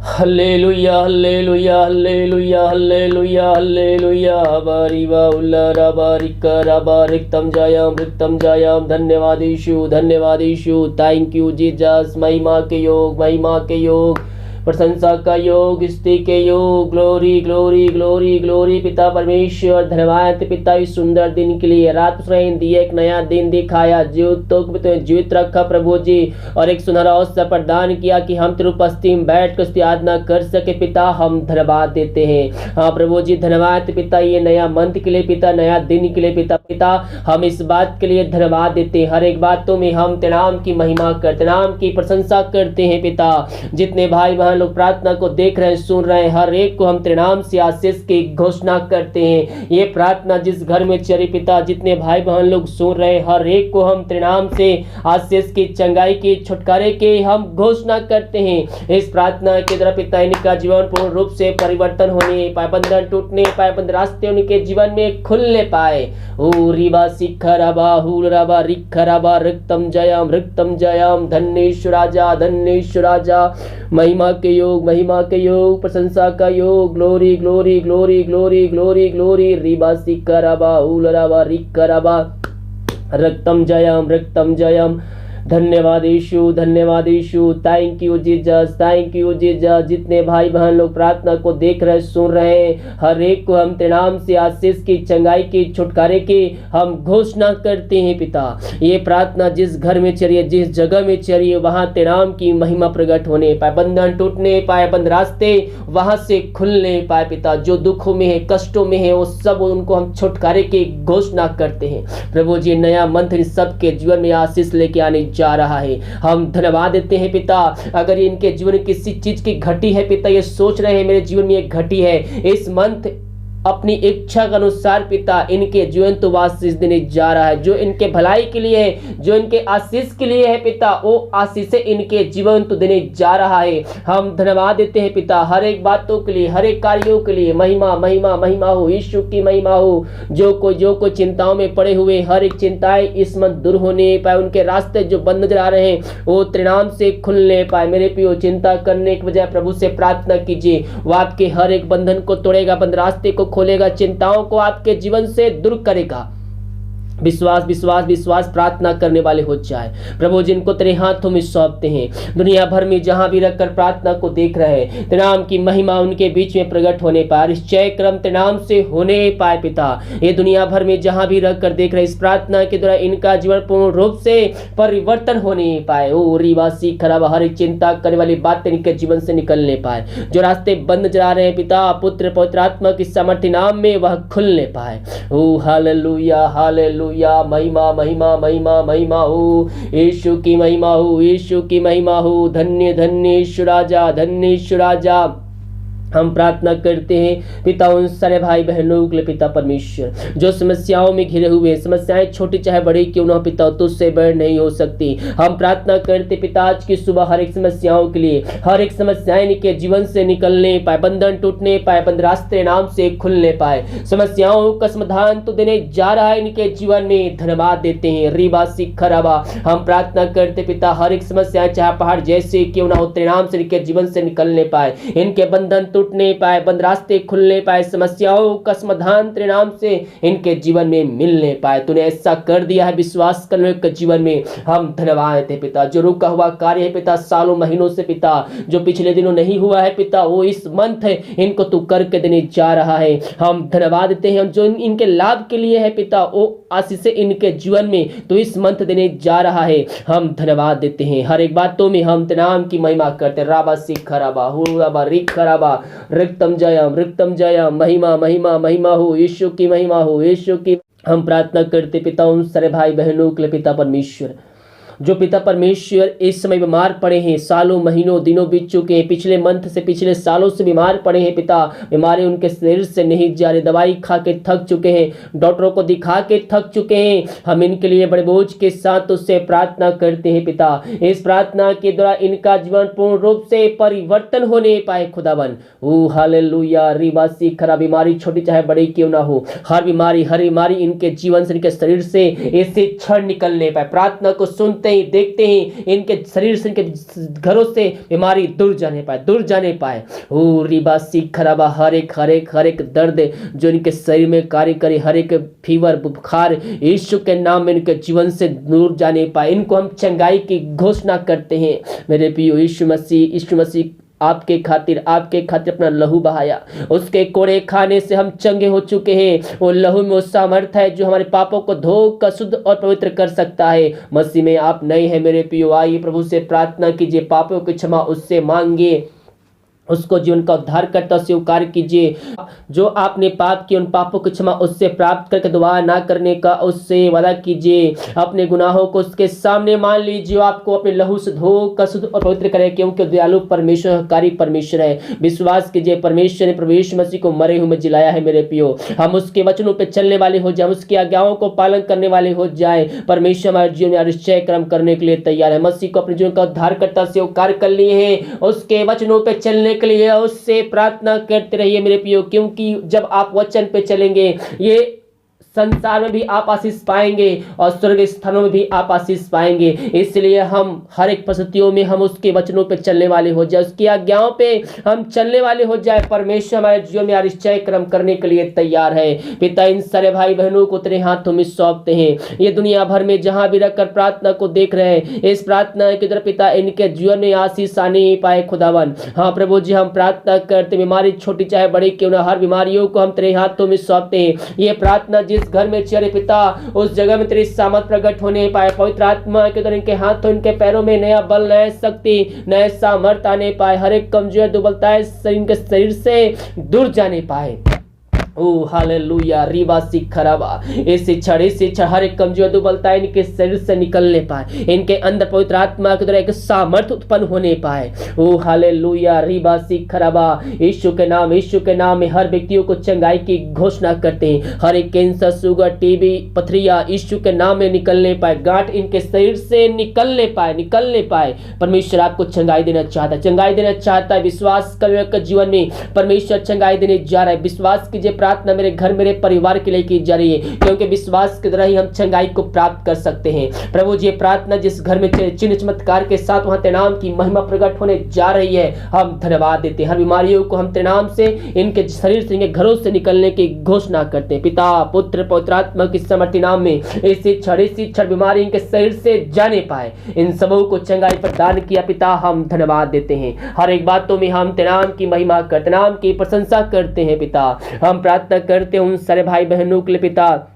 Hallelujah hallelujah hallelujah hallelujah hallelujah बारिवा उल्लारा बारिका राबा रिक्तम जायाम धन्यवादिशु धन्यवादिशु। Thank you Jesus. महिमा के योग प्रशंसा का योग, स्तुति के योग। ग्लोरी ग्लोरी ग्लोरी ग्लोरी पिता परमेश्वर, धन्यवाद पिता इस सुंदर दिन के लिए। रात सुरैन दिए एक नया दिन दिखाया, जीवित रखा प्रभु जी, और एक सुनहरा अवसर प्रदान किया कि हम तेरी उपस्थिति में बैठ कर उसकी आराधना कर सके। पिता हम धन्यवाद देते हैं। हाँ प्रभु जी धन्यवाद पिता, ये नया मंथ के लिए पिता, नया दिन के लिए पिता हम इस बात के लिए धन्यवाद देते हैं। हर एक बातों में हम तेरे नाम की महिमा करते, नाम की प्रशंसा करते हैं पिता। जितने भाई बहन लोग प्रार्थना को देख रहे हैं, सुन रहे हैं, हर एक को हम तेरे नाम से आशीष की घोषणा करते हैं। ये प्रार्थना जिस घर में चली पिता, जितने भाई बहन लोग सुन रहे हैं, हर एक को हम तेरे नाम से आशीष की, चंगाई की, छुटकारे की हम घोषणा करते हैं। इस प्रार्थना के द्वारा पिता इनका जीवन पूर्ण रूप से परिवर्तन होने पाए, बंधन टूटने पाए, बंद रास्ते उनके जीवन में खुलने पाए। ओ रिबा शिखरबा हुलरबा रिखरबा रिक्तम जयम धन्येश्वर राजा। महिमा के योग प्रशंसा का योग। Glory glory glory glory glory glory रिबा शिखरबा हुलरबा रिखरबा रक्तम जयम धन्यवाद यीशु। Thank you Jesus. जितने भाई बहन लोग प्रार्थना को देख रहे, सुन रहे हैं, हर एक को हम तेरे नाम से आशीष की, चंगाई की, छुटकारे की हम घोषणा करते हैं पिता। ये प्रार्थना जिस घर में चलिए, जिस जगह में चलिए, वहाँ तेरे नाम की महिमा प्रकट होने पाए, बंधन टूटने पाए, बंद रास्ते वहाँ से खुलने पाए पिता। जो दुखों में है, कष्टों में है, वो सब उनको हम छुटकारे की घोषणा करते हैं प्रभु जी। नया मंथ सबके जीवन में आशीष लेके आने जा रहा है। हम धन्यवाद देते हैं पिता। अगर इनके जीवन किसी चीज की घटी है पिता, ये सोच रहे हैं मेरे जीवन में एक घटी है, इस मंथ अपनी इच्छा के अनुसार पिता इनके जीवन तो आशीष देने जा रहा है। जो इनके भलाई के लिए है, जो इनके आशीष के लिए है पिता, वो आशीष से जीवन तो देने जा रहा है। हम धन्यवाद देते हैं पिता हर एक बातों के लिए, हर एक कार्यों के लिए। महिमा महिमा महिमा हो, यीशु की महिमा हो। जो कोई चिंताओं में पड़े हुए, हर एक चिंताएं इस मंथ दूर होने पाए, उनके रास्ते जो बंद नजर आ रहे हैं वो तेरे नाम से खुलने पाए। मेरे प्रियो, चिंता करने के बजाय प्रभु से प्रार्थना कीजिए, वो आपके हर एक बंधन को तोड़ेगा, बंद रास्ते को खोलेगा, चिंताओं को आपके जीवन से दूर करेगा। विश्वास विश्वास विश्वास प्रार्थना करने वाले हो जाए प्रभु, जिनको तेरे हाथों में सौंपते हैं। दुनिया भर में जहां भी रखकर प्रार्थना को देख रहे हैं, तेरे नाम की महिमा उनके बीच में प्रकट होने पाए, निश्चय क्रम तेरे नाम से होने पाए पिता। ये दुनिया भर में जहां भी रखकर देख रहे, इस प्रार्थना के द्वारा इनका जीवन पूर्ण रूप से परिवर्तन होने पाए। ओ रिवासी खराब हर एक चिंता करने वाली बातें इनके जीवन से निकलने पाए। जो रास्ते बंद जा रहे हैं पिता, पुत्र पवित्र आत्मा की सामर्थ्य नाम में वह खुलने पाए। ओ हालेलुया हालेलुया। महिमा महिमा महिमा महिमा हो, यीशु की महिमा हो, यीशु की महिमा हो। धन्य धन्य ईश्वर राजा। हम प्रार्थना करते हैं पिता उन सारे भाई बहनों के लिए पिता परमेश्वर, जो समस्याओं में घिरे हुए, समस्याएं छोटी चाहे बड़ी क्यों ना पिता, तुझसे बड़ नहीं हो सकती। हम प्रार्थना करते पिता आज की सुबह हर एक समस्याओं के लिए, हर एक समस्याएं इनके जीवन से निकलने पाए, बंधन टूटने पाए, बंद रास्ते नाम से खुलने पाए। समस्याओं का समाधान तो देने जा रहा है इनके जीवन में, धन्यवाद देते हैं। रिबा सिखराबा हम प्रार्थना करते पिता हर एक समस्या चाहे पहाड़ जैसे क्यों ना हो, तेरे नाम से इनके जीवन से निकलने पाए, इनके बंधन टूटने पाए, बंद रास्ते खुलने पाए, समस्याओं का समाधान तेरे नाम से इनके जीवन में मिलने पाए। तूने ऐसा कर दिया है विश्वास करने के जीवन में, हम धन्यवाद देते पिता। जो रुका हुआ कार्य है पिता सालों महीनों से पिता, जो पिछले दिनों नहीं हुआ है पिता, वो इस मंथ है इनको तू करके देने जा रहा है। हम धन्यवाद देते हैं। जो इनके लाभ के लिए है पिता, वो आशीष इनके जीवन में तो इस मंथ देने जा रहा है। हम धन्यवाद देते हैं। हर एक बातों में हम तेरे नाम की महिमा करते। राबा सिखराबा हुराबा रिखराबा रिक्तम जयम महिमा महिमा महिमा हो, यीशु की महिमा हो, यीशु की। हम प्रार्थना करते पिता उन सारे भाई बहनों के लिए पिता परमेश्वर, जो पिता परमेश्वर इस समय बीमार पड़े हैं, सालों महीनों दिनों बीत चुके हैं, पिछले मंथ से पिछले सालों से बीमार पड़े हैं पिता, बीमारी उनके शरीर से नहीं जा रही, दवाई खा के थक चुके हैं, डॉक्टरों को दिखा के थक चुके हैं। हम इनके लिए बड़े बोझ के साथ उससे प्रार्थना करते हैं पिता। इस प्रार्थना के द्वारा इनका जीवन पूर्ण रूप से परिवर्तन होने पाए खुदावन। ओ हालेलुया। रिवासी खरा बीमारी छोटी चाहे बड़ी क्यों ना हो, हर बीमारी इनके जीवन से, इनके शरीर से ऐसे क्षण निकलने पाए। प्रार्थना को सुनते सुनते ही देखते ही इनके शरीर से, इनके घरों से बीमारी दूर जाने पाए। ओ रिबासी खराबा, हर एक दर्द जो इनके शरीर में कार्य करे, हर एक फीवर बुखार यीशु के नाम में इनके जीवन से दूर जाने पाए। इनको हम चंगाई की घोषणा करते हैं। मेरे प्रियो, यीशु मसीह आपके खातिर अपना लहू बहाया। उसके कोड़े खाने से हम चंगे हो चुके हैं। वो लहू में वो सामर्थ है जो हमारे पापों को धोकर शुद्ध और पवित्र कर सकता है। मसीह में आप नहीं है मेरे प्रियो, आइए प्रभु से प्रार्थना कीजिए, पापों की क्षमा उससे मांगिए, उसको जीवन का उद्धारकर्ता स्वीकार कीजिए। जो आपने पाप किए उन पापों की क्षमा उससे प्राप्त करके दोबारा ना करने का उससे वादा कीजिए। अपने गुनाहों को उसके सामने मान लीजिए, आपको अपने लहू से धोकर शुद्ध और पवित्र करे, क्योंकि दयालु परमेश्वर, कारी परमेश्वर है। विश्वास कीजिए, परमेश्वर ने प्रभु यीशु मसीह को मरे हुए में जिलाया है। मेरे प्रियो, हम उसके वचनों पर चलने वाले हो जाए, उसकी आज्ञाओं को पालन करने वाले हो जाए। परमेश्वर हमारे जीवन में निश्चय कर्म करने के लिए तैयार है। मसीह को अपने जीवन का उद्धारकर्ता स्वीकार कर लिए हैं, उसके वचनों पर चलने के लिए उससे प्रार्थना करते रहिए मेरे प्रियो, क्योंकि जब आप वचन पे चलेंगे ये संसार में भी आप आशीष पाएंगे और स्वर्ग स्थानों में भी आप आशीष पाएंगे। इसलिए हम हर एक परिस्थितियों में हम उसके वचनों पे चलने वाले हो जाए, उसकी आज्ञाओं पे हम चलने वाले हो जाए। परमेश्वर हमारे जीवन में निश्चय कर्म करने के लिए तैयार है। पिता, इन सारे भाई बहनों को तेरे हाथों में सौंपते हैं। ये दुनिया भर में जहां भी रखकर प्रार्थना को देख रहे हैं, इस प्रार्थना की तरफ पिता इनके जीवन में आशीष आने ही पाए खुदावन। हाँ प्रभु जी, हम प्रार्थना करते, बीमारी छोटी चाहे बड़ी क्यों ना, हर बीमारियों को हम तेरे हाथों में सौंपते हैं। ये प्रार्थना जिस घर में चले पिता, उस जगह में तेरी सामर्थ प्रकट होने पाए। पवित्र आत्मा के द्वारा इनके हाथों, इनके पैरों में नया बल, नया शक्ति, नया सामर्थ आने पाए। हर एक कमजोर दुर्बलताएं इनके शरीर से दूर जाने पाए। ओ हालेलुया, रीबा सिखराबा, इस क्षण हर एक कमजोर दुर्बलता इनके शरीर से निकलने पाए, इनके अंदर पवित्र आत्मा के द्वारा एक सामर्थ उत्पन्न होने पाए। ओ हालेलुया, रीबा सिखराबा, यीशु के नाम में हर व्यक्तियों को चंगाई की घोषणा करते हैं। हर एक कैंसर, शुगर, टीबी, पथरिया यीशु के नाम में निकलने पाए, गांठ इनके शरीर से निकलने पाए। परमेश्वर आपको चंगाई देना चाहता है। विश्वास कर जीवन में परमेश्वर चंगाई देने जा रहा है। विश्वास कीजिए, प्रार्थना मेरे घर, मेरे परिवार के लिए की जा रही है, क्योंकि विश्वास के द्वारा ही हम चंगाई को प्राप्त कर सकते हैं। प्रभु जी, प्रार्थना जिस घर में चिन्ह चमत्कार के साथ वहां तेरे नाम की महिमा प्रकट होने जा रही है, हम धन्यवाद देते हैं। हर बीमारियों को हम तेरे नाम से, इनके शरीर से, इनके घरों से निकलने की घोषणा करते हैं। पिता, पुत्र, पवित्र आत्मा की समर्थी नाम में इसी क्षण बीमारी इनके शरीर से जाने पाए। इन सबों को चंगाई प्रदान किया पिता, हम धन्यवाद देते हैं। हर एक बातों में हम तेरे नाम की महिमा करते, नाम की प्रशंसा करते हैं पिता। हम प्रार्थना करते हैं उन सारे भाई बहनों के लिए पिता,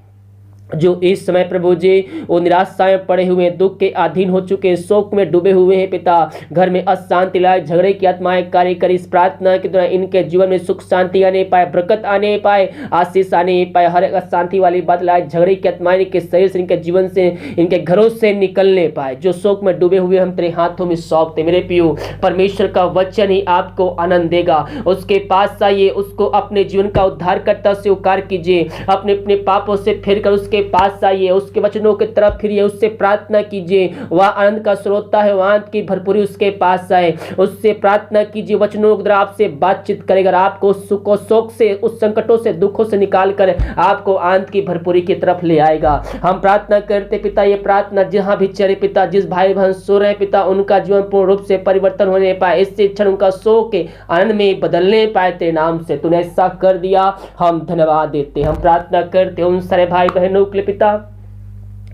जो इस समय प्रभु जी वो निराशा में पड़े हुए हैं, दुख के अधीन हो चुके हैं, शोक में डूबे हुए हैं पिता। घर में अशांति लाए, झगड़े की आत्माएं कार्य करी। इस प्रार्थना के द्वारा इनके जीवन में सुख शांति आने पाए, बरकत आने पाए, आशीष आने पाए। हर एक अशांति वाली बात लाए, झगड़े की आत्माएं इनके शरीर से, इनके जीवन से, इनके घरों से निकलने पाए। जो शोक में डूबे हुए हम तेरे हाथों में सौंपते। मेरे पियो, परमेश्वर का वचन ही आपको आनंद देगा। उसके पास आइए, उसको अपने जीवन का उद्धारकर्ता स्वीकार कीजिए। अपने पापों से फिर कर उसके पास आइए, उसके वचनों की तरफ फिरिए, उससे प्रार्थना कीजिए। वह आनंद का स्रोता है, वह आनंद की भरपूरी उसके पास आए, उससे प्रार्थना कीजिए। वचनों के द्वारा आपसे बातचीत करेगा, आपको सुख और शोक से, उस संकटों से, दुखों से निकाल कर आपको आनंद की भरपूरी की तरफ ले आएगा। हम प्रार्थना करते पिता, ये प्रार्थना जहां भी चले पिता, जिस भाई बहन सो रहे पिता, उनका जीवन पूर्ण रूप से परिवर्तन होने पाए। इससे क्षण उनका शोक के आनंद में बदलने पाए। तेरे नाम से तूने ऐसा कर दिया, हम धन्यवाद देते। हम प्रार्थना करते उन सारे भाई बहनों के लिए पिता,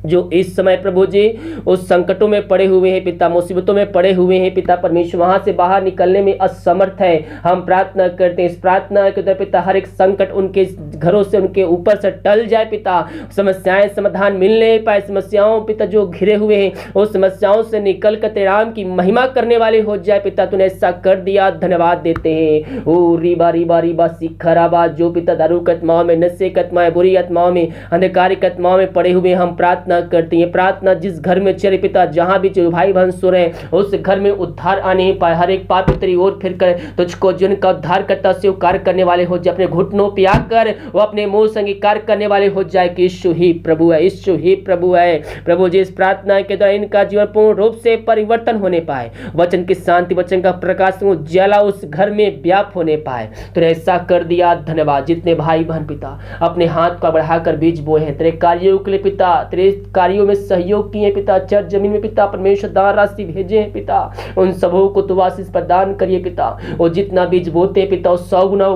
जो इस समय प्रभु जी उस संकटों में पड़े हुए हैं पिता, मुसीबतों में पड़े हुए हैं पिता, परमेश्वर वहां से बाहर निकलने में असमर्थ है। हम प्रार्थना करते हैं इस प्रार्थना के द्वारा पिता, हर एक संकट उनके घरों से, उनके ऊपर से टल जाए पिता। समस्याएं समाधान मिलने पाए। समस्याओं पिता जो घिरे हुए हैं, उस समस्याओं से निकल कर तेरे नाम की महिमा करने वाले हो जाए पिता। तूने ऐसा कर दिया, धन्यवाद देते हैं। ओ रीबा रीबा रीबा सिखराबा, जो पिता दारू की आत्माओं में, नशे की आत्माएं, बुरी आत्माओं में, अंधकार की आत्माओं में पड़े हुए, हम प्रार्थना करती है। प्रार्थना जिस घर में चले पिता, जहां भी जो भाई बहन सो रहे हैं, उस घर में उद्धार आने पाए। हर एक पापी तेरी ओर फिर कर तुझको जिनका उद्धार करता स्वीकार करने वाले हो जाए। अपने घुटनों पे आकर वो अपने मुंह से अंगीकार करने वाले हो जाए कि यीशु ही प्रभु है, यीशु ही प्रभु है। प्रभु जी, इस प्रार्थना के द्वारा इनका जीवन पूर्ण रूप से परिवर्तन होने पाए। वचन की शांति, वचन का प्रकाश, उजाला उस घर में व्याप्त होने पाए। तो ऐसा कर दिया, धन्यवाद। जितने भाई बहन पिता अपने हाथ को बढ़ाकर बीज बोए हैं तेरे कार्यों के लिए पिता, तेरे कार्यों में सहयोग किए पिता, चर्च जमीन में पिता परमेश्वर दान राशि भेजे हैं पिता, उन सबों को तो आशीष प्रदान करिए पिता। और जितना बीज बोते हैं पिता 100 गुना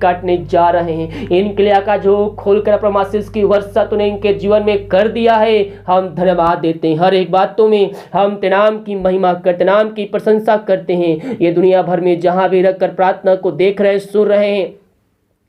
काटने जा रहे हैं, इनके लिए आकाश जो खोलकर अपना आशीष की वर्षा तूने इनके जीवन में कर दिया है, हम धन्यवाद देते हैं। हर एक बातों में हम तेरे नाम की महिमा करते, नाम की प्रशंसा करते हैं। ये दुनिया भर में जहां भी रखकर प्रार्थना को देख रहे सुन रहे हैं,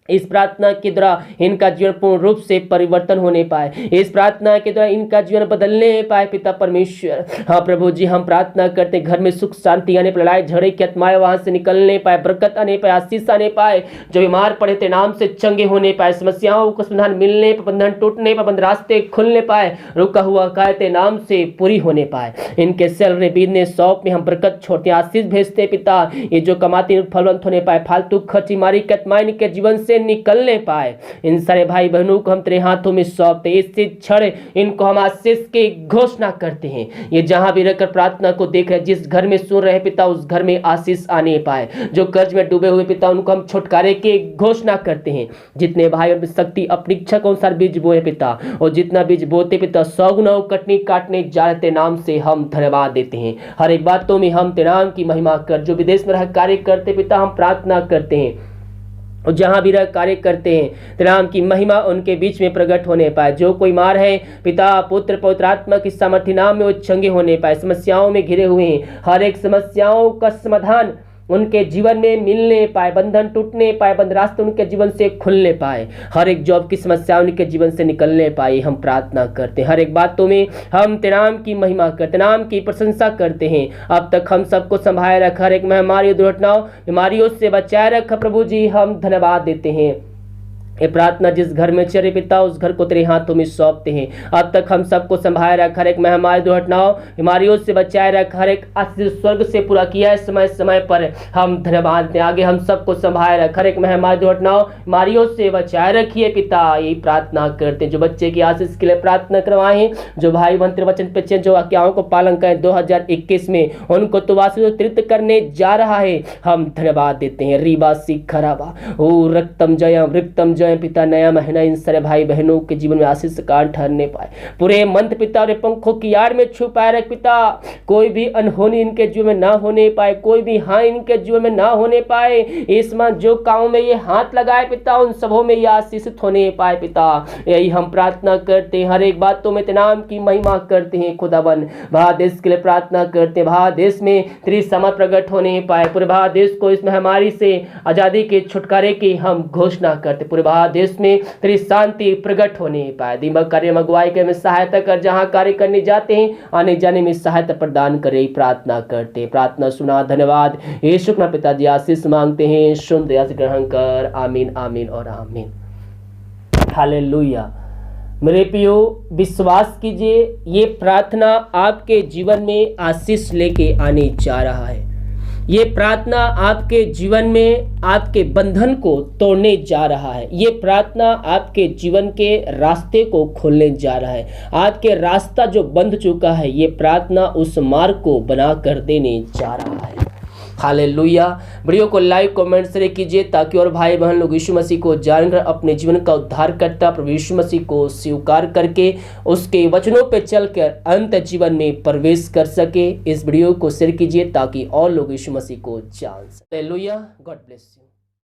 इस प्रार्थना के द्वारा इनका जीवन पूर्ण रूप से परिवर्तन होने पाए, इस प्रार्थना के द्वारा इनका जीवन बदलने पाए पिता परमेश्वर। हाँ प्रभु जी, हम प्रार्थना करते घर में सुख शांति आने पाए, लड़ाई झगड़े की आत्माएं वहां से निकलने पाए, बरकत आने पाए, आशीष आने पाए, जो बीमार पड़े थे नाम से चंगे होने पाए, समस्याओं को समाधान मिलने पर, बंधन टूटने पर, बंद रास्ते खुलने पाए, रुका हुआ कायते नाम से पूरी होने पाए। इनके सैलरी बिजनेस शॉप में हम बरकत छोड़ते, आशीष भेजते पिता, ये जो कमाते फलवंत होने पाए, फालतू खर्ची मारी की आत्माएं इनके जीवन से निकलने पाए। इन सारे भाई बहनों को हम तेरे हाथों में सौंपते, इससे क्षण इनको हम आशीष की घोषणा करते हैं। ये जहां भी रहकर प्रार्थना को देख रहे, जिस घर में सुन रहे पिता, उस घर में आशीष आने पाए। जो कर्ज में डूबे हुए पिता, उनको हम छुटकारे की घोषणा करते हैं। जितने भाई और शक्ति अपनी इच्छा के अनुसार बीज बोए पिता, और जितना बीज बोते पिता 100 गुना काटने जा रहे नाम से हम धन्यवाद देते हैं। हर एक बातों में हम तेरे नाम की महिमा कर, जो विदेश में रह कार्य करते पिता, हम प्रार्थना करते हैं और जहां भी रह कार्य करते हैं, तेरे नाम की महिमा उनके बीच में प्रकट होने पाए। जो कोई मार है पिता, पुत्र पवित्र आत्मा की सामर्थ्य नाम में वो चंगे होने पाए, समस्याओं में घिरे हुए हैं, हर एक समस्याओं का समाधान उनके जीवन में मिलने पाए, बंधन टूटने पाए, बंद रास्ते उनके जीवन से खुलने पाए, हर एक जॉब की समस्या उनके जीवन से निकलने पाए, हम प्रार्थना करते हैं। हर एक बातों में हम तेरे नाम की महिमा करते, नाम की प्रशंसा करते हैं। अब तक हम सबको संभाले रखा, हर एक महामारी दुर्घटनाओं बीमारियों से बचाए रखा प्रभु जी, हम धन्यवाद देते हैं। ये प्रार्थना जिस घर में चले पिता, उस घर को तेरे हाथों में सौंपते हैं। अब तक हम सबको संभाले रखा, हर एक महामारी दुर्घटनाओं बीमारियों से बचाए रखा, हर एक आशीष स्वर्ग से पूरा किया है समय समय पर, हम धन्यवाद देते हैं। आगे हम सबको संभाले रखा, हर एक महामारी दुर्घटनाओं बीमारियों से बचाए रखिए पिता, यही प्रार्थना करते हैं। जो बच्चे की आशीष के लिए प्रार्थना करवाए हैं, जो भाई मंत्र वचन पे जो आज्ञाओं को पालन करें 2021 में, उनको तो आशीषित करने जा रहा है, हम धन्यवाद देते हैं। रीबा सी खराबा ओ रक्तम जयम रिक्तम जय पिता, नया महीना इन सारे भाई बहनों के जीवन में आशीष का ठहरने पाए, पूरे मंत्र पिता और पंखों की आड़ में छुपाए रख पिता, कोई भी अनहोनी इनके जीवन में ना होने पाए, कोई भी हानि इनके जीवन में ना होने पाए। इस माह जो काम में ये हाथ लगाए पिता, उन सबों में ये आशीषित होने पाए पिता, यही हम प्रार्थना करते हैं। हर एक बातों में तेरे नाम की महिमा करते हैं खुदावन। भारत देश के लिए प्रार्थना करते हैं, भारत देश में तेरी समझ प्रकट होने पाए, पूरे भारत देश को इस महामारी से आजादी के छुटकारे की हम घोषणा करते, पूरे भारत देश में तेरी शांति प्रकट होने पाए। दिमाग कार्य अगुवाई के में सहायता कर, जहां कार्य करने जाते हैं आने जाने में सहायता प्रदान करे, प्रार्थना करते, प्रार्थना सुना, धन्यवाद यीशु के पिताजी, आशीष मांगते हैं, सुन दया से ग्रहण कर, आमीन आमीन और आमीन। हालेलुया। मेरे प्रियो विश्वास कीजिए, ये प्रार्थना आपके जीवन में आशीष लेके आने जा रहा है। ये प्रार्थना आपके जीवन में आपके बंधन को तोड़ने जा रहा है। ये प्रार्थना आपके जीवन के रास्ते को खोलने जा रहा है। आपके रास्ता जो बंद चुका है, ये प्रार्थना उस मार्ग को बना कर देने जा रहा है। हालेलुया। वीडियो को लाइक कमेंट शेयर कीजिए, ताकि और भाई बहन लोग यीशु मसीह को जानकर अपने जीवन का उद्धार करता प्रभु यीशु मसीह को स्वीकार करके उसके वचनों पे चलकर अंत जीवन में प्रवेश कर सके। इस वीडियो को शेयर कीजिए ताकि और लोग यीशु मसीह को जान सके। हालेलुया। God bless you.